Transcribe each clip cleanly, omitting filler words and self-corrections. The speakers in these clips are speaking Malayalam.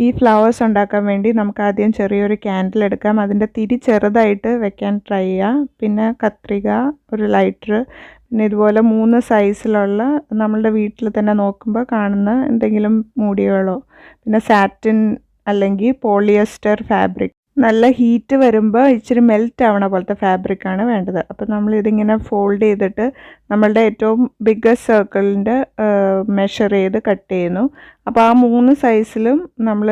ഈ ഫ്ലവേഴ്സ് ഉണ്ടാക്കാൻ വേണ്ടി നമുക്ക് ആദ്യം ചെറിയൊരു ക്യാൻഡിൽ എടുക്കാം. അതിൻ്റെ തിരി ചെറുതായിട്ട് വെക്കാൻ ട്രൈ ചെയ്യുക. പിന്നെ കത്രിക, ഒരു ലൈറ്റർ, പിന്നെ ഇതുപോലെ 3 സൈസിലുള്ള നമ്മളുടെ വീട്ടിൽ തന്നെ നോക്കുമ്പോൾ കാണുന്ന എന്തെങ്കിലും മൂടികളോ, പിന്നെ സാറ്റിൻ അല്ലെങ്കിൽ പോളിയസ്റ്റർ ഫാബ്രിക്. നല്ല ഹീറ്റ് വരുമ്പോൾ ഇച്ചിരി മെൽറ്റ് ആവണ പോലത്തെ ഫാബ്രിക്കാണ് വേണ്ടത്. അപ്പോൾ നമ്മളിതിങ്ങനെ ഫോൾഡ് ചെയ്തിട്ട് നമ്മളുടെ ഏറ്റവും ബിഗ്ഗസ്റ്റ് സർക്കിളിൻ്റെ മെഷർ ചെയ്ത് കട്ട് ചെയ്യുന്നു. അപ്പോൾ ആ 3 സൈസിലും നമ്മൾ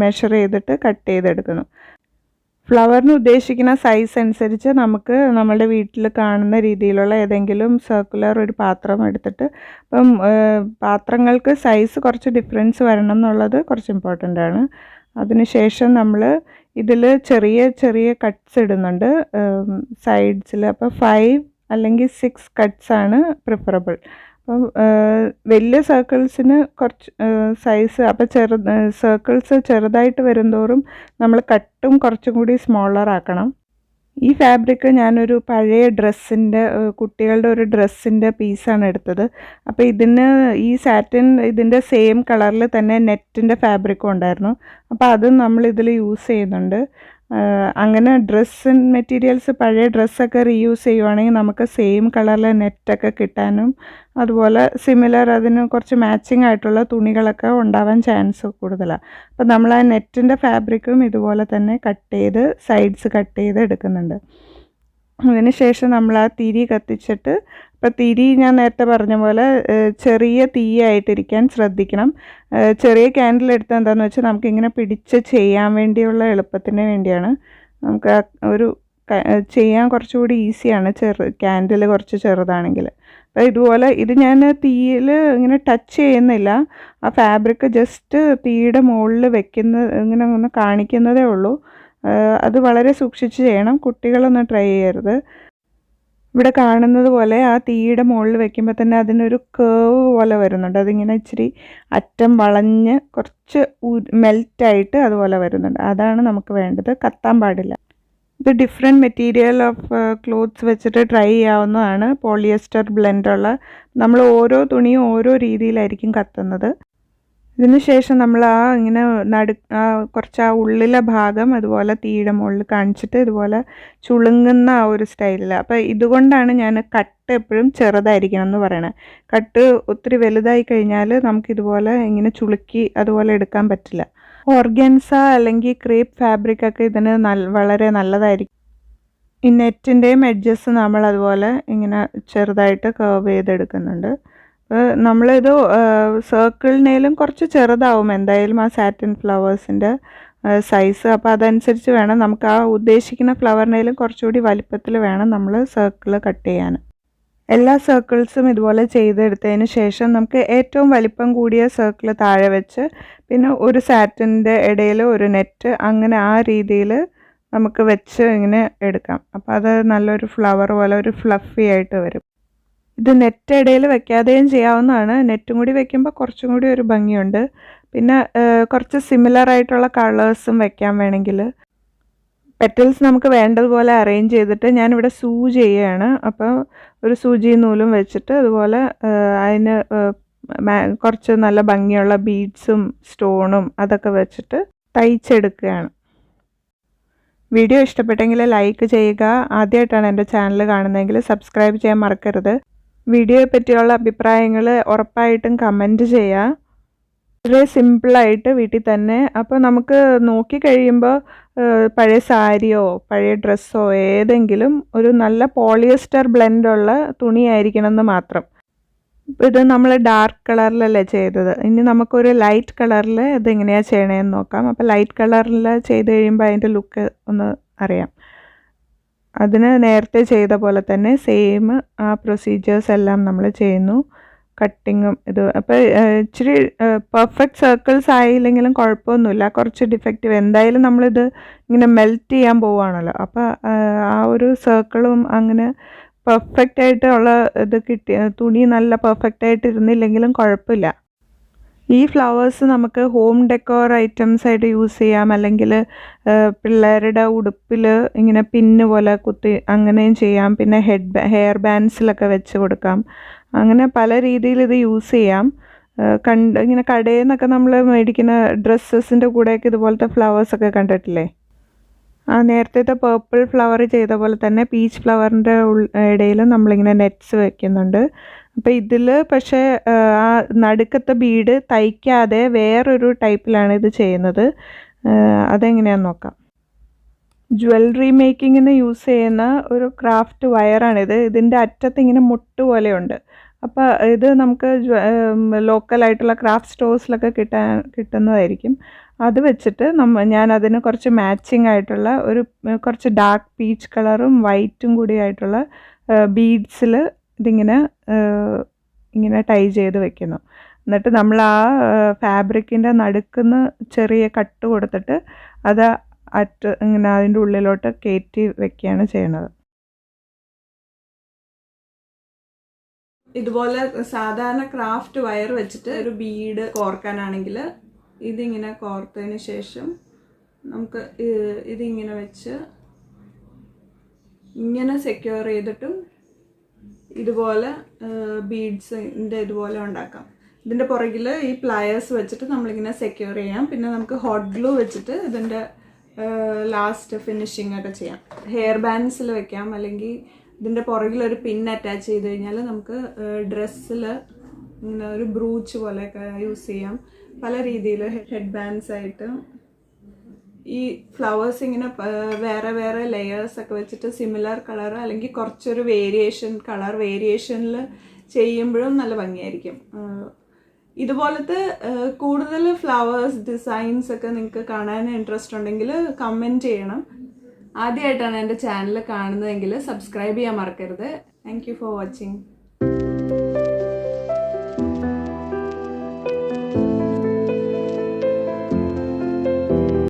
മെഷർ ചെയ്തിട്ട് കട്ട് ചെയ്തെടുക്കുന്നു. ഫ്ലവറിന് ഉദ്ദേശിക്കുന്ന സൈസ് അനുസരിച്ച് നമുക്ക് നമ്മളുടെ വീട്ടിൽ കാണുന്ന രീതിയിലുള്ള ഏതെങ്കിലും സർക്കുലർ ഒരു പാത്രം എടുത്തിട്ട്, അപ്പം പാത്രങ്ങൾക്ക് സൈസ് കുറച്ച് ഡിഫറൻസ് വരണം എന്നുള്ളത് കുറച്ച് ഇമ്പോർട്ടൻ്റ് ആണ്. അതിനുശേഷം നമ്മൾ ഇതിൽ ചെറിയ ചെറിയ കട്ട്സ് ഇടുന്നുണ്ട് സൈഡ്സിൽ. അപ്പോൾ 5 അല്ലെങ്കിൽ 6 കട്ട്സാണ് പ്രിഫറബിൾ. അപ്പം വലിയ സർക്കിൾസിന് കുറച്ച് സൈസ്, അപ്പോൾ സർക്കിൾസ് ചെറുതായിട്ട് വരുന്തോറും നമ്മൾ കട്ടും കുറച്ചും കൂടി സ്മോളർ ആക്കണം. ഈ ഫാബ്രിക് ഞാനൊരു പഴയ ഡ്രസ്സിൻ്റെ, കുട്ടികളുടെ ഒരു ഡ്രസ്സിൻ്റെ പീസാണ് എടുത്തത്. അപ്പോൾ ഈ സാറ്റിൻ ഇതിൻ്റെ സെയിം കളറിൽ തന്നെ നെറ്റിൻ്റെ ഫാബ്രിക്കും ഉണ്ടായിരുന്നു. അപ്പോൾ അതും നമ്മളിതിൽ യൂസ് ചെയ്യുന്നുണ്ട്. അങ്ങനെ മെറ്റീരിയൽസ് പഴയ ഡ്രസ്സൊക്കെ റീയൂസ് ചെയ്യുവാണെങ്കിൽ നമുക്ക് സെയിം കളറിലെ നെറ്റൊക്കെ കിട്ടാനും അതുപോലെ സിമിലർ അതിന് കുറച്ച് മാച്ചിങ് ആയിട്ടുള്ള തുണികളൊക്കെ ഉണ്ടാവാൻ ചാൻസ് കൂടുതലാണ്. അപ്പോൾ നമ്മൾ ആ നെറ്റിൻ്റെ ഫാബ്രിക്കും ഇതുപോലെ തന്നെ സൈഡ്സ് കട്ട് ചെയ്ത് എടുക്കുന്നുണ്ട്. അതിന് ശേഷം നമ്മൾ ആ തിരി കത്തിച്ചിട്ട്, അപ്പോൾ തിരി ഞാൻ നേരത്തെ പറഞ്ഞ പോലെ ചെറിയ തീയായിട്ടിരിക്കാൻ ശ്രദ്ധിക്കണം. ചെറിയ ക്യാൻഡിൽ എടുത്താൽ എന്താണെന്ന് വെച്ചാൽ നമുക്കിങ്ങനെ പിടിച്ച് ചെയ്യാൻ വേണ്ടിയുള്ള എളുപ്പത്തിന് വേണ്ടിയാണ്. നമുക്ക് ചെയ്യാൻ കുറച്ചുകൂടി ഈസിയാണ് ക്യാൻഡിൽ കുറച്ച് ചെറുതാണെങ്കിൽ. അപ്പോൾ ഇതുപോലെ ഇത് ഞാൻ തീയിൽ ഇങ്ങനെ ടച്ച് ചെയ്യുന്നില്ല, ആ ഫാബ്രിക് ജസ്റ്റ് തീയുടെ മുകളിൽ ഇങ്ങനെ ഒന്ന് കാണിക്കുന്നതേ ഉള്ളൂ. അത് വളരെ സൂക്ഷിച്ച് ചെയ്യണം, കുട്ടികളൊന്നും ട്രൈ ചെയ്യരുത്. ഇവിടെ കാണുന്നത് പോലെ ആ തീയുടെ മുകളിൽ വെക്കുമ്പോൾ തന്നെ അതിനൊരു കേവ് പോലെ വരുന്നുണ്ട്. അതിങ്ങനെ ഇച്ചിരി അറ്റം വളഞ്ഞ് കുറച്ച് മെൽറ്റായിട്ട് അതുപോലെ വരുന്നുണ്ട്. അതാണ് നമുക്ക് വേണ്ടത്, കത്താൻ പാടില്ല. ഇത് ഡിഫറെൻറ്റ് മെറ്റീരിയൽ ഓഫ് ക്ലോത്ത്സ് വെച്ചിട്ട് ട്രൈ ചെയ്യാവുന്നതാണ്. പോളിയസ്റ്റർ ബ്ലെൻഡുള്ള, നമ്മൾ ഓരോ തുണിയും ഓരോ രീതിയിലായിരിക്കും കത്തുന്നത്. ഇതിന് ശേഷം നമ്മൾ ഇങ്ങനെ കുറച്ച് ആ ഉള്ളിലെ ഭാഗം അതുപോലെ തീയുടെ മുകളിൽ കാണിച്ചിട്ട് ഇതുപോലെ ചുളുങ്ങുന്ന ആ ഒരു സ്റ്റൈലിൽ. അപ്പോൾ ഇതുകൊണ്ടാണ് ഞാൻ കട്ട് എപ്പോഴും ചെറുതായിരിക്കണം എന്ന് പറയണത്. കട്ട് ഒത്തിരി വലുതായി കഴിഞ്ഞാൽ നമുക്കിതുപോലെ ഇങ്ങനെ ചുളുക്കി അതുപോലെ എടുക്കാൻ പറ്റില്ല. ഓർഗൻസ അല്ലെങ്കിൽ ക്രേപ്പ് ഫാബ്രിക്കൊക്കെ ഇതിന് വളരെ നല്ലതായിരിക്കും. ഈ നെറ്റിൻ്റെയും എഡ്ജസ് നമ്മൾ അതുപോലെ ഇങ്ങനെ ചെറുതായിട്ട് കർവ് ചെയ്തെടുക്കുന്നുണ്ട്. നമ്മളിത് സർക്കിളിനേലും കുറച്ച് ചെറുതാവും എന്തായാലും ആ സാറ്റിൻ ഫ്ലവേഴ്സിൻ്റെ സൈസ്. അപ്പോൾ അതനുസരിച്ച് വേണം നമുക്ക് ആ ഉദ്ദേശിക്കുന്ന ഫ്ലവറിനേലും കുറച്ചുകൂടി വലിപ്പത്തിൽ വേണം നമ്മൾ സർക്കിൾ കട്ട് ചെയ്യാൻ. എല്ലാ സർക്കിൾസും ഇതുപോലെ ചെയ്തെടുത്തതിന് ശേഷം നമുക്ക് ഏറ്റവും വലിപ്പം കൂടിയ സർക്കിൾ താഴെ വെച്ച് പിന്നെ ഒരു സാറ്റിൻ്റെ ഇടയിൽ ഒരു നെറ്റ്, അങ്ങനെ ആ രീതിയിൽ നമുക്ക് വെച്ച് ഇങ്ങനെ എടുക്കാം. അപ്പോൾ അത് നല്ലൊരു ഫ്ലവർ പോലെ ഒരു ഫ്ലഫി ആയിട്ട് വരും. ഇത് നെറ്റ് ഇടയിൽ വെക്കാതെയും ചെയ്യാവുന്നതാണ്. നെറ്റും കൂടി വെക്കുമ്പോൾ കുറച്ചും കൂടി ഒരു ഭംഗിയുണ്ട്. പിന്നെ കുറച്ച് സിമിലർ ആയിട്ടുള്ള കളേഴ്സും വെക്കാൻ വേണമെങ്കിൽ. പെറ്റൽസ് നമുക്ക് വേണ്ടതുപോലെ അറേഞ്ച് ചെയ്തിട്ട് ഞാനിവിടെ ചെയ്യുകയാണ്. അപ്പോൾ ഒരു സൂചി നൂലും വെച്ചിട്ട് അതുപോലെ അതിന് കുറച്ച് നല്ല ഭംഗിയുള്ള ബീഡ്സും സ്റ്റോണും അതൊക്കെ വെച്ചിട്ട് തയ്ച്ചെടുക്കുകയാണ്. വീഡിയോ ഇഷ്ടപ്പെട്ടെങ്കിൽ ലൈക്ക് ചെയ്യുക. ആദ്യമായിട്ടാണ് എൻ്റെ ചാനൽ കാണുന്നതെങ്കിൽ സബ്സ്ക്രൈബ് ചെയ്യാൻ മറക്കരുത്. വീഡിയോയെ പറ്റിയുള്ള അഭിപ്രായങ്ങൾ ഉറപ്പായിട്ടും കമൻറ്റ് ചെയ്യുക. വളരെ സിമ്പിളായിട്ട് വീട്ടിൽ തന്നെ. അപ്പോൾ നമുക്ക് നോക്കിക്കഴിയുമ്പോൾ പഴയ സാരിയോ പഴയ ഡ്രസ്സോ ഏതെങ്കിലും ഒരു നല്ല പോളിയസ്റ്റർ ബ്ലെൻഡുള്ള തുണിയായിരിക്കണം എന്ന് മാത്രം. ഇത് നമ്മൾ ഡാർക്ക് കളറിലല്ലേ ചെയ്തത്, ഇനി നമുക്കൊരു ലൈറ്റ് കളറിൽ ഇതെങ്ങനെയാണ് ചെയ്യണതെന്ന് നോക്കാം. അപ്പോൾ ലൈറ്റ് കളറിൽ ചെയ്ത് കഴിയുമ്പോൾ അതിൻ്റെ ലുക്ക് ഒന്ന് അറിയാം. അതിന് നേരത്തെ ചെയ്ത പോലെ തന്നെ സെയിം ആ പ്രൊസീജിയേഴ്സ് എല്ലാം നമ്മൾ ചെയ്യുന്നു. കട്ടിങ്ങും അപ്പോൾ ഇച്ചിരി പെർഫെക്റ്റ് സർക്കിൾസ് ആയില്ലെങ്കിലും കുഴപ്പമൊന്നുമില്ല. കുറച്ച് ഡിഫക്റ്റീവ് എന്തായാലും നമ്മളിത് ഇങ്ങനെ മെൽറ്റ് ചെയ്യാൻ പോവുകയാണല്ലോ. അപ്പോൾ ആ ഒരു സർക്കിളും അങ്ങനെ പെർഫെക്റ്റ് ആയിട്ടുള്ള തുണി നല്ല പെർഫെക്റ്റ് ആയിട്ട് ഇരുന്നില്ലെങ്കിലും കുഴപ്പമില്ല. ഈ ഫ്ലവേഴ്സ് നമുക്ക് ഹോം ഡെക്കോർ ഐറ്റംസ് ആയിട്ട് യൂസ് ചെയ്യാം, അല്ലെങ്കിൽ പിള്ളേരുടെ ഉടുപ്പിൽ ഇങ്ങനെ പിന്ന് പോലെ കുത്തി അങ്ങനെയും ചെയ്യാം. പിന്നെ ഹെയർ ബാൻഡ്സിലൊക്കെ വെച്ച് കൊടുക്കാം. അങ്ങനെ പല രീതിയിൽ ഇത് യൂസ് ചെയ്യാം. ഇങ്ങനെ കടയിൽ നിന്നൊക്കെ നമ്മൾ മേടിക്കുന്ന ഡ്രസ്സസിൻ്റെ കൂടെയൊക്കെ ഇതുപോലത്തെ ഫ്ലവേഴ്സൊക്കെ കണ്ടിട്ടില്ലേ? ആ നേരത്തെ പേർപ്പിൾ ഫ്ലവർ ചെയ്ത പോലെ തന്നെ പീച്ച് ഫ്ലവറിൻ്റെ ഇടയിലും നമ്മളിങ്ങനെ നെറ്റ്സ് വെക്കുന്നുണ്ട്. അപ്പോൾ ഇതിൽ പക്ഷേ ആ നടുക്കത്തെ ബീഡ് തയ്ക്കാതെ വേറൊരു ടൈപ്പിലാണ് ഇത് ചെയ്യുന്നത്. അതെങ്ങനെയാണെന്ന് നോക്കാം. ജ്വല്ലറി മേക്കിങ്ങിന് യൂസ് ചെയ്യുന്ന ഒരു ക്രാഫ്റ്റ് വയറാണിത്. ഇതിൻ്റെ അറ്റത്ത് ഇങ്ങനെ മുട്ട് പോലെയുണ്ട്. അപ്പോൾ ഇത് നമുക്ക് ലോക്കലായിട്ടുള്ള ക്രാഫ്റ്റ് സ്റ്റോഴ്സിലൊക്കെ കിട്ടുന്നതായിരിക്കും. അത് വെച്ചിട്ട് ഞാൻ അതിന് കുറച്ച് മാച്ചിങ് ആയിട്ടുള്ള കുറച്ച് ഡാർക്ക് പീച്ച് കളറും വൈറ്റും കൂടി ആയിട്ടുള്ള ബീഡ്സിൽ ഇതിങ്ങനെ ഇങ്ങനെ ടൈ ചെയ്ത് വെക്കുന്നു. എന്നിട്ട് നമ്മൾ ആ ഫാബ്രിക്കിൻ്റെ നടുക്കുന്ന് ചെറിയ കട്ട് കൊടുത്തിട്ട് അത് ഇങ്ങനെ അതിൻ്റെ ഉള്ളിലോട്ട് കയറ്റി വെക്കുകയാണ് ചെയ്യുന്നത്. ഇതുപോലെ സാധാരണ ക്രാഫ്റ്റ് വയർ വെച്ചിട്ട് ഒരു ബീഡ് കോർക്കാനാണെങ്കിൽ ഇതിങ്ങനെ കോർത്തതിന് ശേഷം നമുക്ക് ഇതിങ്ങനെ വെച്ച് ഇങ്ങനെ സെക്യൂർ ചെയ്തിട്ടും ഇതുപോലെ ബീഡ്സിൻ്റെ ഇതുപോലെ ഉണ്ടാക്കാം. ഇതിൻ്റെ പുറകിൽ ഈ പ്ലയേഴ്സ് വെച്ചിട്ട് നമ്മളിങ്ങനെ സെക്യൂർ ചെയ്യാം. പിന്നെ നമുക്ക് ഹോട്ട് ഗ്ലൂ വെച്ചിട്ട് ഇതിൻ്റെ ലാസ്റ്റ് ഫിനിഷിംഗ് ഒക്കെ ചെയ്യാം. ഹെയർ ബാൻഡ്സിൽ വെക്കാം, അല്ലെങ്കിൽ ഇതിൻ്റെ പുറകിൽ ഒരു പിൻ അറ്റാച്ച് ചെയ്ത് കഴിഞ്ഞാൽ നമുക്ക് ഡ്രസ്സിൽ ഇങ്ങനെ ഒരു ബ്രൂച്ച് പോലെയൊക്കെ യൂസ് ചെയ്യാം. പല രീതിയിൽ ഹെഡ് ബാൻഡ്സ് ആയിട്ട് ഈ ഫ്ലവേഴ്സ് ഇങ്ങനെ വേറെ വേറെ ലെയേഴ്സ് ഒക്കെ വെച്ചിട്ട് സിമിലർ കളർ അല്ലെങ്കിൽ കുറച്ചൊരു കളർ വേരിയേഷനിൽ ചെയ്യുമ്പോഴും നല്ല ഭംഗിയായിരിക്കും. ഇതുപോലത്തെ കൂടുതൽ ഫ്ലവേഴ്സ് ഡിസൈൻസ് ഒക്കെ നിങ്ങൾക്ക് കാണാൻ ഇൻട്രസ്റ്റ് ഉണ്ടെങ്കിൽ കമൻറ്റ് ചെയ്യണം. ആദ്യമായിട്ടാണ് എൻ്റെ ചാനൽ കാണുന്നതെങ്കിൽ സബ്സ്ക്രൈബ് ചെയ്യാൻ മറക്കരുത്. Thank you for watching.